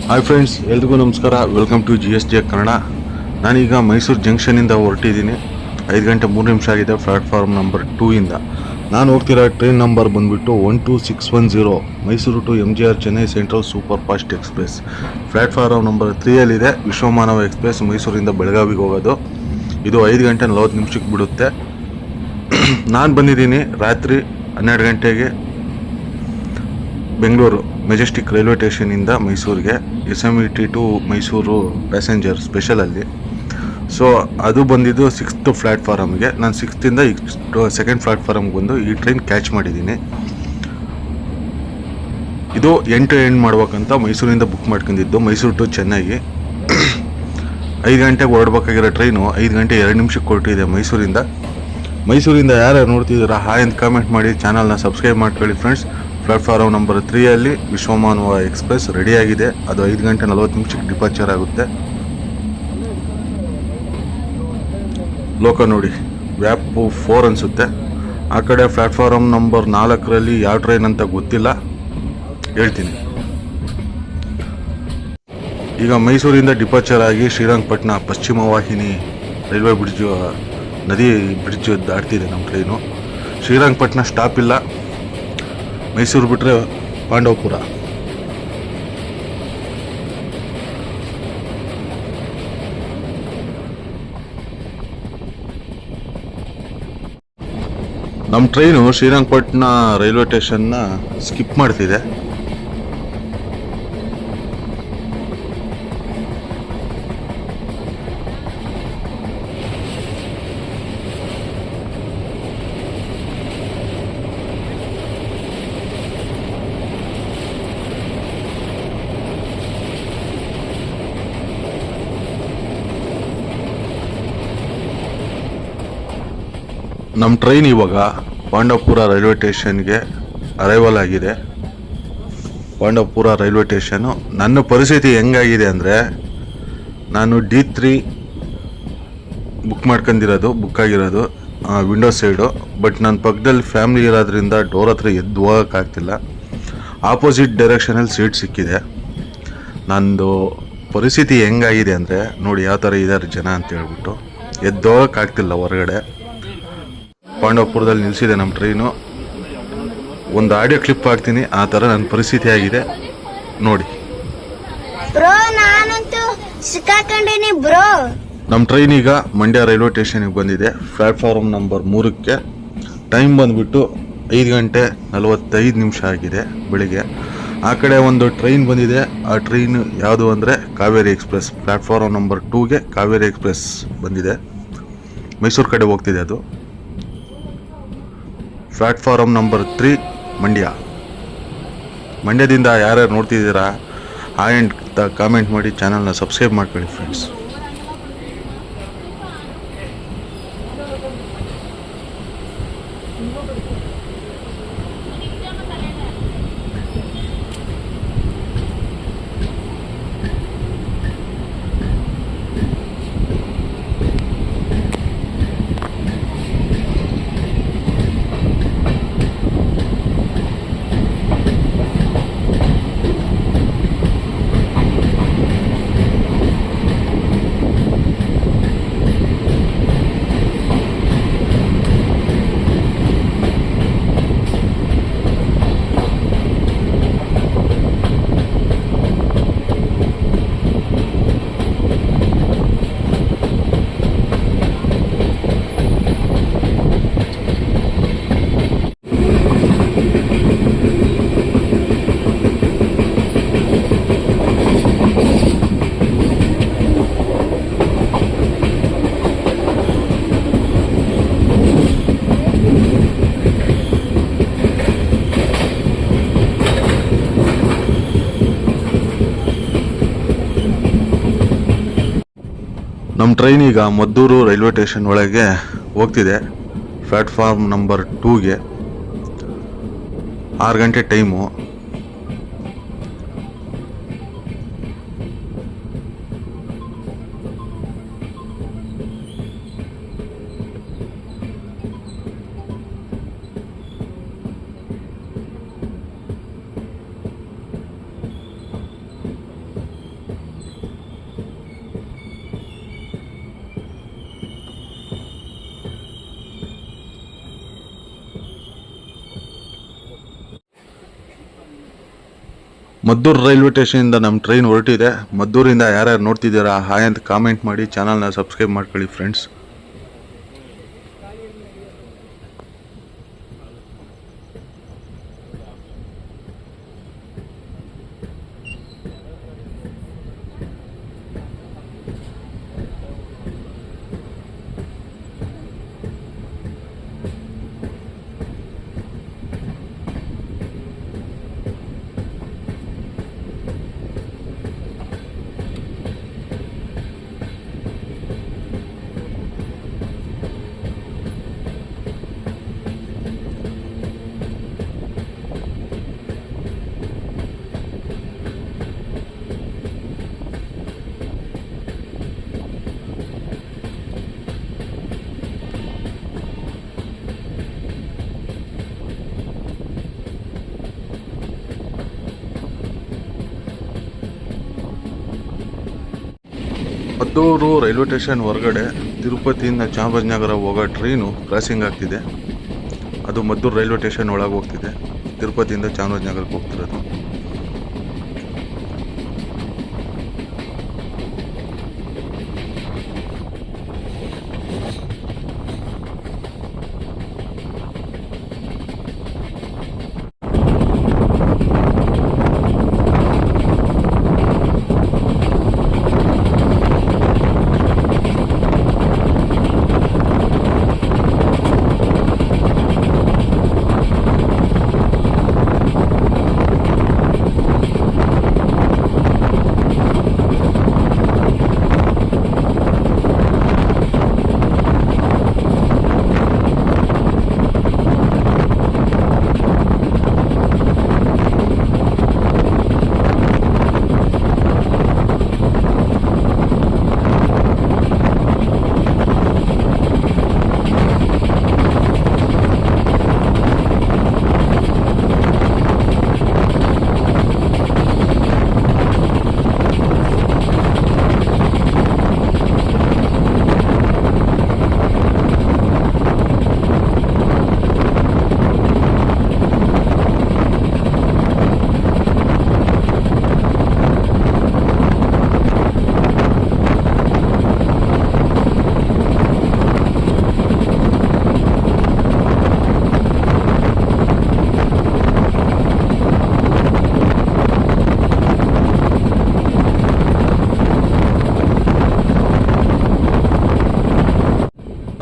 Hi friends, ಎಲ್ರಿಗೂ ನಮಸ್ಕಾರ. Welcome to GSJ Kannada. ನಾನೀಗ ಮೈಸೂರು ಜಂಕ್ಷನಿಂದ ಹೊರಟಿದ್ದೀನಿ. 5 ಗಂಟೆ 3 ನಿಮಿಷ ಆಗಿದೆ. ಪ್ಲಾಟ್ಫಾರ್ಮ್ ನಂಬರ್ 2 ಇಂದ ನಾನು ಹೋಗ್ತಿರೋ ಟ್ರೈನ್ ನಂಬರ್ ಬಂದುಬಿಟ್ಟು 12610, Mysuru to MGR Chennai central super fast express. Platform number 3ಯಲ್ಲಿದೆ ವಿಶ್ವಮಾನವ ಎಕ್ಸ್ಪ್ರೆಸ್, ಮೈಸೂರಿಂದ ಬೆಳಗಾವಿಗೆ ಹೋಗೋದು. ಇದು 5 ಗಂಟೆ 40 ನಿಮಿಷಕ್ಕೆ ಬಿಡುತ್ತೆ. ನಾನು ಬಂದಿದ್ದೀನಿ ರಾತ್ರಿ 12 ಗಂಟೆಗೆ ಬೆಂಗಳೂರು ಮೆಜೆಸ್ಟಿಕ್ ರೈಲ್ವೆ ಸ್ಟೇಷನಿಂದ ಮೈಸೂರಿಗೆ SMET ಟು ಮೈಸೂರು ಪ್ಯಾಸೆಂಜರ್ ಸ್ಪೆಷಲಲ್ಲಿ. ಸೊ ಅದು ಬಂದಿದ್ದು 6th ಪ್ಲ್ಯಾಟ್ಫಾರಮ್ಗೆ. ನಾನು 6th ಇಂದ 2nd ಪ್ಲ್ಯಾಟ್ಫಾರಮ್ಗೆ ಬಂದು ಈ ಟ್ರೈನ್ ಕ್ಯಾಚ್ ಮಾಡಿದ್ದೀನಿ. ಇದು ಎಂಟು ಮಾಡ್ಬೇಕಂತ ಮೈಸೂರಿಂದ ಬುಕ್ ಮಾಡ್ಕೊಂಡಿದ್ದು, ಮೈಸೂರು ಟು ಚೆನ್ನೈಗೆ. 5 ಗಂಟೆಗೆ ಹೊರಡ್ಬೇಕಾಗಿರೋ ಟ್ರೈನು 5 ಗಂಟೆ 2 ನಿಮಿಷಕ್ಕೆ ಹೊರಟಿದೆ ಮೈಸೂರಿಂದ ಯಾರ್ಯಾರು ನೋಡ್ತಿದ್ದೀರಾ ಹಾಯ್ ಅಂತ ಕಾಮೆಂಟ್ ಮಾಡಿ, ಚಾನಲ್ನ ಸಬ್ಸ್ಕ್ರೈಬ್ ಮಾಡ್ಕೊಳ್ಳಿ ಫ್ರೆಂಡ್ಸ್. ಪ್ಲಾಟ್ಫಾರ್ಮ್ ನಂಬರ್ 3ಯಲ್ಲಿ ವಿಶ್ವಮಾನವ ಎಕ್ಸ್ಪ್ರೆಸ್ ರೆಡಿಯಾಗಿದೆ. ಅದು 5 ಗಂಟೆ 40 ನಿಮಿಷಕ್ಕೆ ಡಿಪಾರ್ಚರ್ ಆಗುತ್ತೆ. ಲೋಕ ನೋಡಿ, ವ್ಯಾಪು 4 ಅನಿಸುತ್ತೆ. ಆ ಕಡೆ ಪ್ಲಾಟ್ಫಾರ್ಮ್ ನಂಬರ್ 4ರಲ್ಲಿ ಯಾವ ಟ್ರೈನ್ ಅಂತ ಗೊತ್ತಿಲ್ಲ, ಹೇಳ್ತೀನಿ. ಈಗ ಮೈಸೂರಿಂದ ಡಿಪಾರ್ಚರ್ ಆಗಿ ಶ್ರೀರಂಗಪಟ್ಟಣ ಪಶ್ಚಿಮ ವಾಹಿನಿ ರೈಲ್ವೆ ನದಿ ಬ್ರಿಡ್ಜ್ ದಾಟ್ತಿದೆ ನಮ್ಮ ಟ್ರೈನು. ಶ್ರೀರಂಗಪಟ್ಟಣ ಸ್ಟಾಪ್ ಇಲ್ಲ, ಮೈಸೂರು ಬಿಟ್ಟರೆ ಪಾಂಡವಪುರ. ನಮ್ಮ ಟ್ರೈನು ಶ್ರೀರಂಗಪಟ್ಟಣ ರೈಲ್ವೆ ಸ್ಟೇಷನ್ನ ಸ್ಕಿಪ್ ಮಾಡ್ತಿದೆ. ನಮ್ಮ ಟ್ರೈನ್ ಇವಾಗ ಪಾಂಡವಪುರ ರೈಲ್ವೆ ಸ್ಟೇಷನ್ಗೆ ಅರೈವಲ್ ಆಗಿದೆ. Pandavapura railway station. ನನ್ನ ಪರಿಸ್ಥಿತಿ ಹೆಂಗಾಗಿದೆ ಅಂದರೆ, ನಾನು D3 ಬುಕ್ ಆಗಿರೋದು ವಿಂಡೋ ಸೈಡು. ಬಟ್ ನನ್ನ ಪಕ್ಕದಲ್ಲಿ ಫ್ಯಾಮ್ಲಿ ಇರೋದ್ರಿಂದ ಡೋರ್ ಹತ್ರ ಎದ್ದು ಹೋಗೋಕ್ಕಾಗ್ತಿಲ್ಲ. ಆಪೋಸಿಟ್ ಡೈರೆಕ್ಷನಲ್ಲಿ ಸೀಟ್ ಸಿಕ್ಕಿದೆ. ನಂದು ಪರಿಸ್ಥಿತಿ ಹೆಂಗಾಗಿದೆ ಅಂದರೆ ನೋಡಿ ಯಾವ ಥರ ಇದ್ದಾರೆ ಜನ ಅಂತ ಹೇಳ್ಬಿಟ್ಟು, ಎದ್ದು ಹೋಗೋಕ್ಕಾಗ್ತಿಲ್ಲ ಹೊರಗಡೆ. ಪಾಂಡವಪುರದಲ್ಲಿ ನಿಲ್ಲಿಸಿದೆ ನಮ್ಮ ಟ್ರೈನು. ಒಂದು ಆಡಿಯೋ ಕ್ಲಿಪ್ ಹಾಕ್ತೀನಿ, ಆ ಥರ ನನ್ನ ಪರಿಸ್ಥಿತಿ ಆಗಿದೆ ನೋಡಿ. ನಮ್ಮ ಟ್ರೈನ್ ಈಗ ಮಂಡ್ಯ ರೈಲ್ವೆ ಸ್ಟೇಷನ್ಗೆ ಬಂದಿದೆ. Platform number 3ಕ್ಕೆ. ಟೈಮ್ ಬಂದುಬಿಟ್ಟು 5 ಗಂಟೆ 45 ನಿಮಿಷ ಆಗಿದೆ ಬೆಳಿಗ್ಗೆ. ಆ ಕಡೆ ಒಂದು ಟ್ರೈನ್ ಬಂದಿದೆ. ಆ ಟ್ರೈನ್ ಯಾವುದು ಅಂದರೆ ಕಾವೇರಿ ಎಕ್ಸ್ಪ್ರೆಸ್. ಪ್ಲಾಟ್ಫಾರ್ಮ್ ನಂಬರ್ 2ಗೆ ಕಾವೇರಿ ಎಕ್ಸ್ಪ್ರೆಸ್ ಬಂದಿದೆ, ಮೈಸೂರು ಕಡೆ ಹೋಗ್ತಿದೆ ಅದು. ಪ್ಲಾಟ್ಫಾರ್ಮ್ ನಂಬರ್ 3 ಮಂಡ್ಯದಿಂದ ಯಾರ್ಯಾರು ನೋಡ್ತಿದ್ದೀರಾ ಹಾಯ್ ಅಂತ ಕಾಮೆಂಟ್ ಮಾಡಿ, ಚಾನಲ್ನ ಸಬ್ಸ್ಕ್ರೈಬ್ ಮಾಡ್ಕೊಳ್ಳಿ ಫ್ರೆಂಡ್ಸ್. ನಮ್ಮ ಟ್ರೈನ್ ಈಗ ಮದ್ದೂರು ರೈಲ್ವೆ ಸ್ಟೇಷನ್ ಒಳಗೆ ಹೋಗ್ತಿದೆ. Platform number 2ಗೆ. 6 ಗಂಟೆ ಟೈಮು. ಮದ್ದೂರು ರೈಲ್ವೆ ಸ್ಟೇಷನಿಂದ ನಮ್ಮ ಟ್ರೈನ್ ಹೊರಟಿದೆ. ಮದ್ದೂರಿಂದ ಯಾರ್ಯಾರು ನೋಡ್ತಿದ್ದೀರಾ ಹಾಯ್ ಅಂತ ಕಾಮೆಂಟ್ ಮಾಡಿ, ಚಾನಲ್ನ ಸಬ್ಸ್ಕ್ರೈಬ್ ಮಾಡ್ಕೊಳ್ಳಿ ಫ್ರೆಂಡ್ಸ್. ಮದ್ದೂರು ರೈಲ್ವೆ ಸ್ಟೇಷನ್ ಹೊರಗಡೆ ತಿರುಪತಿಯಿಂದ ಚಾಮರಾಜನಗರ ಹೋಗೋ ಟ್ರೈನು ಕ್ರಾಸಿಂಗ್ ಆಗ್ತಿದೆ. ಅದು ಮದ್ದೂರು ರೈಲ್ವೆ ಸ್ಟೇಷನ್ ಒಳಗೆ ಹೋಗ್ತಿದೆ, ತಿರುಪತಿಯಿಂದ ಚಾಮರಾಜನಗರಕ್ಕೆ ಹೋಗ್ತಿರೋದು.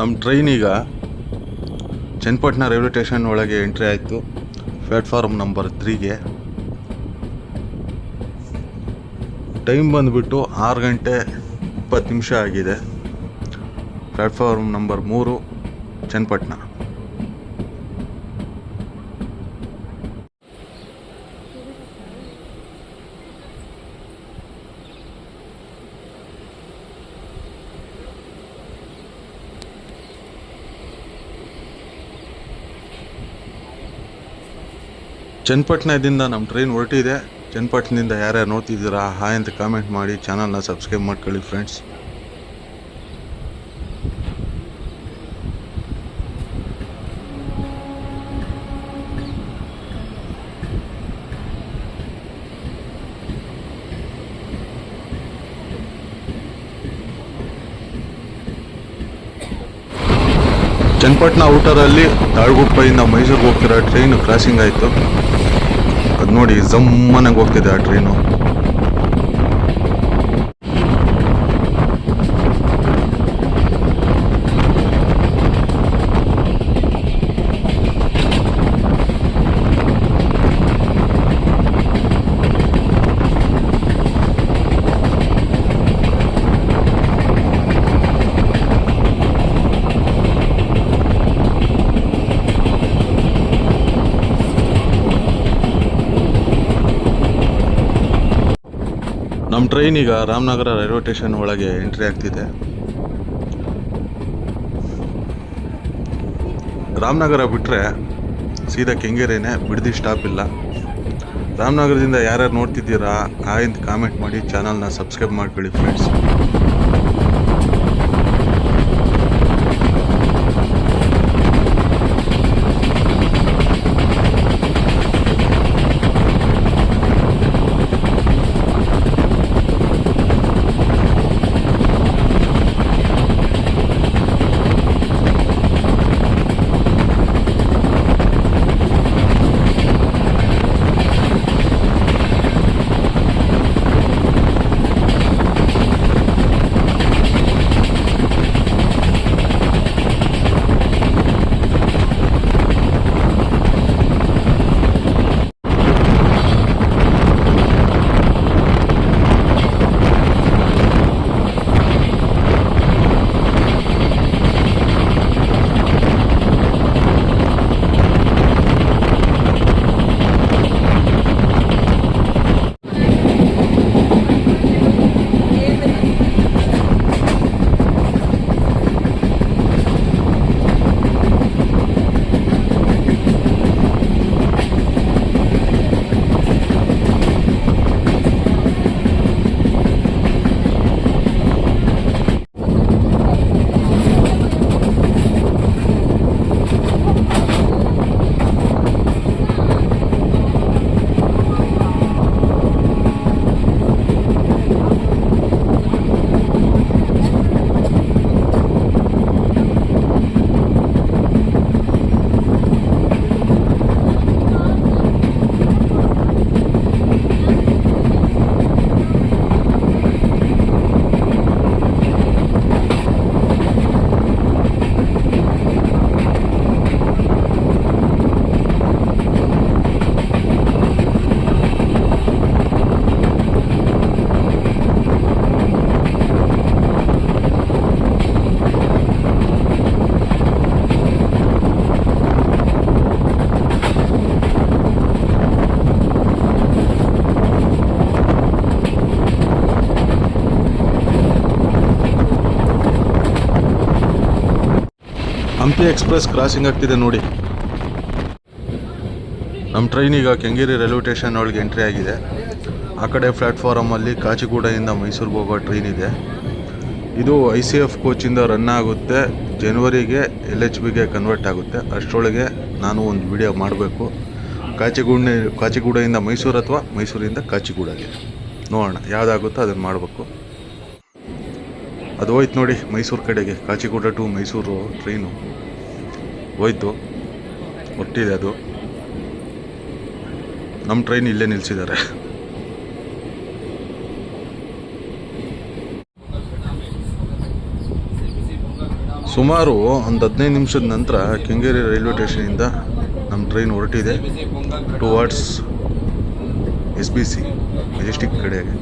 ನಮ್ಮ ಟ್ರೈನ್ ಈಗ ಚನ್ನಪಟ್ಟಣ ರೈಲ್ವೆ ಸ್ಟೇಷನ್ ಒಳಗೆ ಎಂಟ್ರಿ ಆಯಿತು, ಪ್ಲ್ಯಾಟ್ಫಾರ್ಮ್ ನಂಬರ್ 3ಗೆ. ಟೈಮ್ ಬಂದುಬಿಟ್ಟು 6 ಗಂಟೆ 20 ನಿಮಿಷ ಆಗಿದೆ. Platform number 3 Channapatna. ಚನ್ನಪಟ್ಟಣದಿಂದ ನಮ್ಮ ಟ್ರೈನ್ ಹೊರಟಿದೆ. ಚನ್ನಪಟ್ಟಣದಿಂದ ಯಾರ್ಯಾರು ನೋಡ್ತಿದ್ದೀರಾ ಹಾಯ್ ಅಂತ ಕಾಮೆಂಟ್ ಮಾಡಿ, ಚಾನಲ್ನ ಸಬ್ಸ್ಕ್ರೈಬ್ ಮಾಡ್ಕೊಳ್ಳಿ ಫ್ರೆಂಡ್ಸ್. ಚನ್ನಪಟ್ಟಣ ಔಟರಲ್ಲಿ ತಾಳಗುಪ್ಪೆಯಿಂದ ಮೈಸೂರಿಗೆ ಹೋಗ್ತಿರೋ ಟ್ರೈನು ಕ್ರಾಸಿಂಗ್ ಆಯಿತು. ಅದು ನೋಡಿ ಜಮ್ಮನಾಗಿ ಹೋಗ್ತಿದೆ ಆ ಟ್ರೈನು. ನಮ್ಮ ಟ್ರೈನ್ ಈಗ ರಾಮನಗರ ರೈಲ್ವೆ ಸ್ಟೇಷನ್ ಒಳಗೆ ಎಂಟ್ರಿ ಆಗ್ತಿದೆ. ರಾಮನಗರ ಬಿಟ್ಟರೆ ಸೀದಾ ಕೆಂಗೇರಿನೇ, ಬಿಡದಿ ಸ್ಟಾಪ್ ಇಲ್ಲ. ರಾಮನಗರದಿಂದ ಯಾರ್ಯಾರು ನೋಡ್ತಿದ್ದೀರಾ ಹಾಯ್ ಅಂತ ಕಾಮೆಂಟ್ ಮಾಡಿ, ಚಾನಲ್ನ ಸಬ್ಸ್ಕ್ರೈಬ್ ಮಾಡ್ಕೊಳ್ಳಿ ಫ್ರೆಂಡ್ಸ್. ಶಕ್ತಿ ಎಕ್ಸ್ಪ್ರೆಸ್ ಕ್ರಾಸಿಂಗ್ ಆಗ್ತಿದೆ ನೋಡಿ. ನಮ್ಮ ಟ್ರೈನ್ ಈಗ ಕೆಂಗೇರಿ ರೈಲ್ವೆ ಸ್ಟೇಷನ್ ಒಳಗೆ ಎಂಟ್ರಿ ಆಗಿದೆ. ಆ ಕಡೆ ಪ್ಲ್ಯಾಟ್ಫಾರಮಲ್ಲಿ ಕಾಚಿಗೂಡೆಯಿಂದ ಮೈಸೂರಿಗೆ ಹೋಗೋ ಟ್ರೈನ್ ಇದೆ. ಇದು ICF ಕೋಚಿಂದ ರನ್ ಆಗುತ್ತೆ. ಜನವರಿಗೆ LHBಗೆ ಕನ್ವರ್ಟ್ ಆಗುತ್ತೆ. ಅಷ್ಟರೊಳಗೆ ನಾನು ಒಂದು ವಿಡಿಯೋ ಮಾಡಬೇಕು. ಕಾಚಿಗೂಡೆಯಿಂದ ಮೈಸೂರು ಅಥವಾ ಮೈಸೂರಿಂದ ಕಾಚಿಗೂಡೆಗೆ ನೋಡೋಣ ಯಾವುದಾಗುತ್ತೋ ಅದನ್ನು ಮಾಡಬೇಕು. ಅದು ಹೋಯ್ತು ನೋಡಿ ಮೈಸೂರು ಕಡೆಗೆ. ಕಾಚಿಗೂಡೆ ಟು ಮೈಸೂರು ಟ್ರೈನು ಹೋಯ್ತು, ಹೊರಟಿದೆ ಅದು. ನಮ್ಮ ಟ್ರೈನ್ ಇಲ್ಲೇ ನಿಲ್ಲಿಸಿದ್ದಾರೆ. ಸುಮಾರು ಒಂದು 15 ನಿಮಿಷದ ನಂತರ ಕೆಂಗೇರಿ ರೈಲ್ವೆ ಸ್ಟೇಷನಿಂದ ನಮ್ಮ ಟ್ರೈನ್ ಹೊರಟಿದೆ ಟುವರ್ಡ್ಸ್ SBC ಮೆಜೆಸ್ಟಿಕ್ ಕಡೆಗೆ.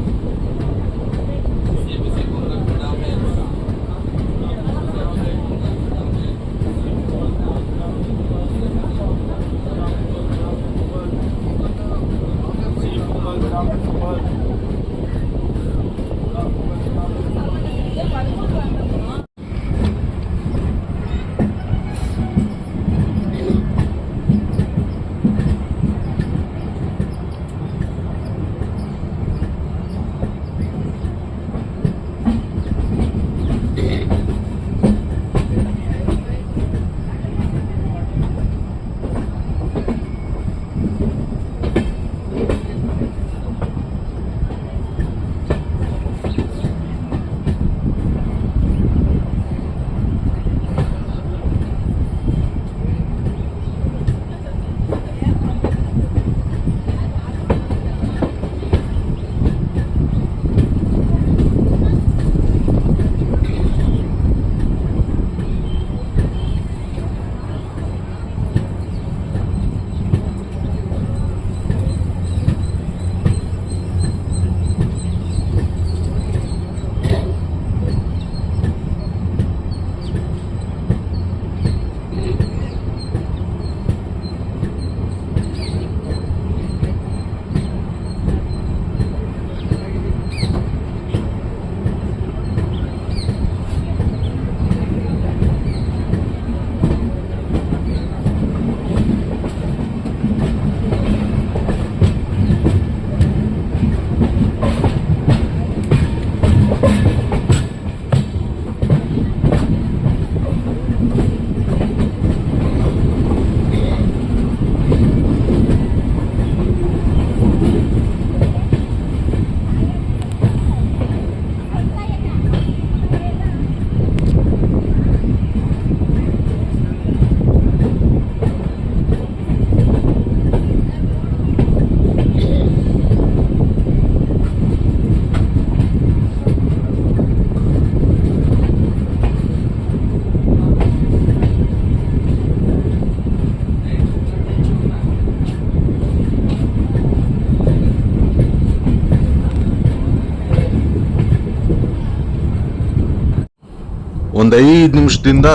ಒಂದು 5 ನಿಮಿಷದಿಂದ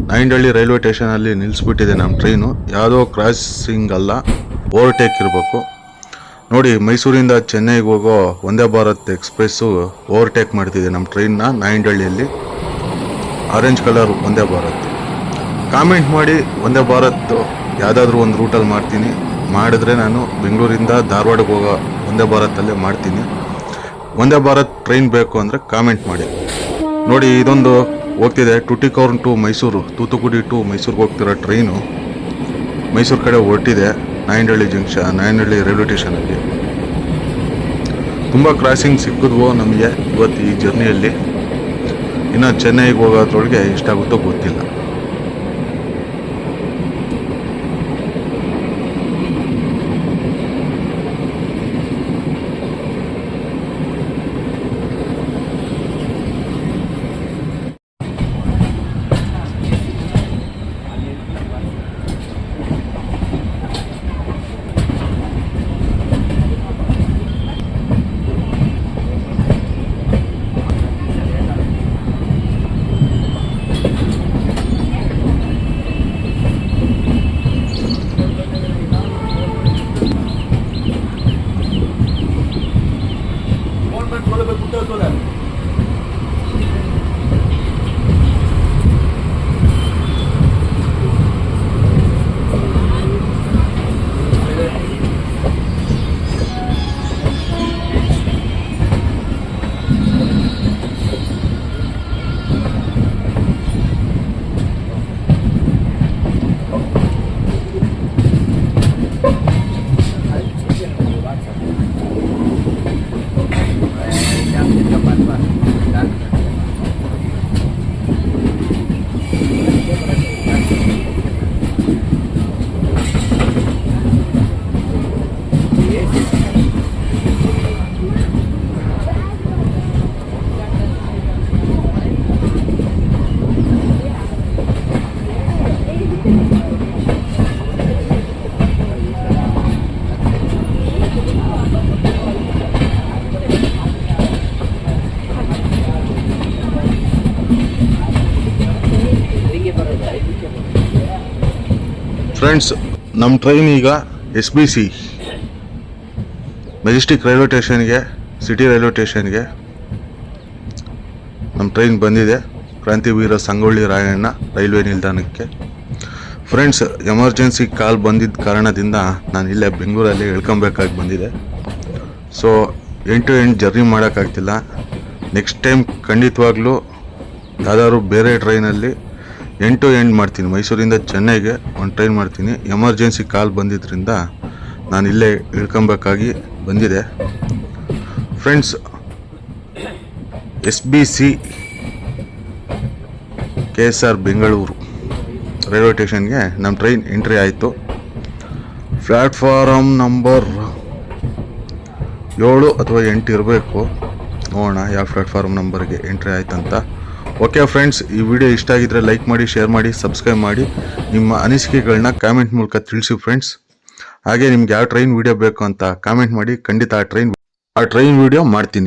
ನಾಯಂಡಹಳ್ಳಿ ರೈಲ್ವೆ ಸ್ಟೇಷನಲ್ಲಿ ನಿಲ್ಲಿಸ್ಬಿಟ್ಟಿದೆ ನಮ್ಮ ಟ್ರೈನು. ಯಾವುದೋ ಕ್ರಾಸಿಂಗ್ ಅಲ್ಲ, ಓವರ್ಟೇಕ್ ಇರಬೇಕು ನೋಡಿ. ಮೈಸೂರಿಂದ ಚೆನ್ನೈಗೆ ಹೋಗೋ ವಂದೇ ಭಾರತ್ ಎಕ್ಸ್ಪ್ರೆಸ್ಸು ಓವರ್ಟೇಕ್ ಮಾಡ್ತಿದೆ ನಮ್ಮ ಟ್ರೈನ್ನ ನಾಯಂಡಹಳ್ಳಿಯಲ್ಲಿ. Orange colour Vande Bharat. Comment ಮಾಡಿ, ವಂದೇ ಭಾರತ್ ಯಾವುದಾದ್ರೂ ಒಂದು ರೂಟಲ್ಲಿ ಮಾಡ್ತೀನಿ. ಮಾಡಿದ್ರೆ ನಾನು ಬೆಂಗಳೂರಿಂದ ಧಾರವಾಡಕ್ಕೆ ಹೋಗೋ ವಂದೇ ಭಾರತಲ್ಲೇ ಮಾಡ್ತೀನಿ. ವಂದೇ ಭಾರತ್ ಟ್ರೈನ್ ಬೇಕು ಅಂದರೆ ಕಾಮೆಂಟ್ ಮಾಡಿ. ನೋಡಿ, ಇದೊಂದು ಹೋಗ್ತಿದೆ ಟುಟಿಕೋರ್ನ್ ಟು ಮೈಸೂರು, ತೂತುಕುಡಿ ಟು ಮೈಸೂರಿಗೆ ಹೋಗ್ತಿರೋ ಟ್ರೈನು ಮೈಸೂರು ಕಡೆ ಹೊರಟಿದೆ. ನಾಯಂಡಹಳ್ಳಿ ರೈಲ್ವೆ ಸ್ಟೇಷನಲ್ಲಿ ತುಂಬ ಕ್ರಾಸಿಂಗ್ ಸಿಕ್ಕಿದ್ವು ನಮಗೆ ಇವತ್ತು ಈ ಜರ್ನಿಯಲ್ಲಿ. ಇನ್ನು ಚೆನ್ನೈಗೆ ಹೋಗೋದ್ರೊಳಗೆ ಎಷ್ಟಾಗುತ್ತೋ ಗೊತ್ತಿಲ್ಲ. ಫ್ರೆಂಡ್ಸ್, ನಮ್ಮ ಟ್ರೈನ್ ಈಗ SBC ಮೆಜೆಸ್ಟಿಕ್ ರೈಲ್ವೆ ಸ್ಟೇಷನ್ಗೆ, ಸಿಟಿ ರೈಲ್ವೆ ಸ್ಟೇಷನ್ಗೆ ನಮ್ಮ ಟ್ರೈನ್ ಬಂದಿದೆ. ಕ್ರಾಂತಿವೀರ ಸಂಗೊಳ್ಳಿ ರಾಯಣ್ಣ ರೈಲ್ವೆ ನಿಲ್ದಾಣಕ್ಕೆ. ಫ್ರೆಂಡ್ಸ್, ಎಮರ್ಜೆನ್ಸಿ ಕಾಲ್ ಬಂದಿದ್ದ ಕಾರಣದಿಂದ ನಾನು ಇಲ್ಲೇ ಬೆಂಗಳೂರಲ್ಲಿ ಇಳ್ಕೊಬೇಕಾಗಿ ಬಂದಿದೆ. ಸೊ 8 to 8 ಜರ್ನಿ ಮಾಡೋಕ್ಕಾಗ್ತಿಲ್ಲ. ನೆಕ್ಸ್ಟ್ ಟೈಮ್ ಖಂಡಿತವಾಗ್ಲೂ ಯಾವ್ದಾದ್ರು ಬೇರೆ ಟ್ರೈನಲ್ಲಿ 8 to 8 ಮಾಡ್ತೀನಿ. ಮೈಸೂರಿಂದ ಚೆನ್ನೈಗೆ ಒಂದು ಟ್ರೈನ್ ಮಾಡ್ತೀನಿ. ಎಮರ್ಜೆನ್ಸಿ ಕಾಲ್ ಬಂದಿದ್ದರಿಂದ ನಾನು ಇಲ್ಲೇ ಇಳ್ಕೊಬೇಕಾಗಿ ಬಂದಿದೆ. Friends, SBC KSR Bengaluru railway ಸ್ಟೇಷನ್ಗೆ ನಮ್ಮ ಟ್ರೈನ್ ಎಂಟ್ರಿ ಆಯಿತು. ಪ್ಲ್ಯಾಟ್ಫಾರಮ್ ನಂಬರ್ 7 ಅಥವಾ 8 ಇರಬೇಕು. ನೋಡೋಣ ಯಾವ ಪ್ಲ್ಯಾಟ್ಫಾರ್ಮ್ ನಂಬರ್ಗೆ ಎಂಟ್ರಿ ಆಯ್ತಂತ. ಓಕೆ ಫ್ರೆಂಡ್ಸ್, ಈ ವಿಡಿಯೋ ಇಷ್ಟ ಆಗಿದ್ರೆ ಲೈಕ್ ಮಾಡಿ, ಶೇರ್ ಮಾಡಿ, ಸಬ್ಸ್ಕ್ರೈಬ್ ಮಾಡಿ. ನಿಮ್ಮ ಅನಿಸಿಕೆಗಳನ್ನ ಕಾಮೆಂಟ್ ಮೂಲಕ ತಿಳಿಸಿ ಫ್ರೆಂಡ್ಸ್. ಹಾಗೆ ನಿಮ್ಗೆ ಯಾವ ಟ್ರೈನ್ ವಿಡಿಯೋ ಬೇಕು ಅಂತ ಕಾಮೆಂಟ್ ಮಾಡಿ. ಖಂಡಿತ ಆ ಟ್ರೈನ್ ವಿಡಿಯೋ ಮಾಡ್ತೀನಿ.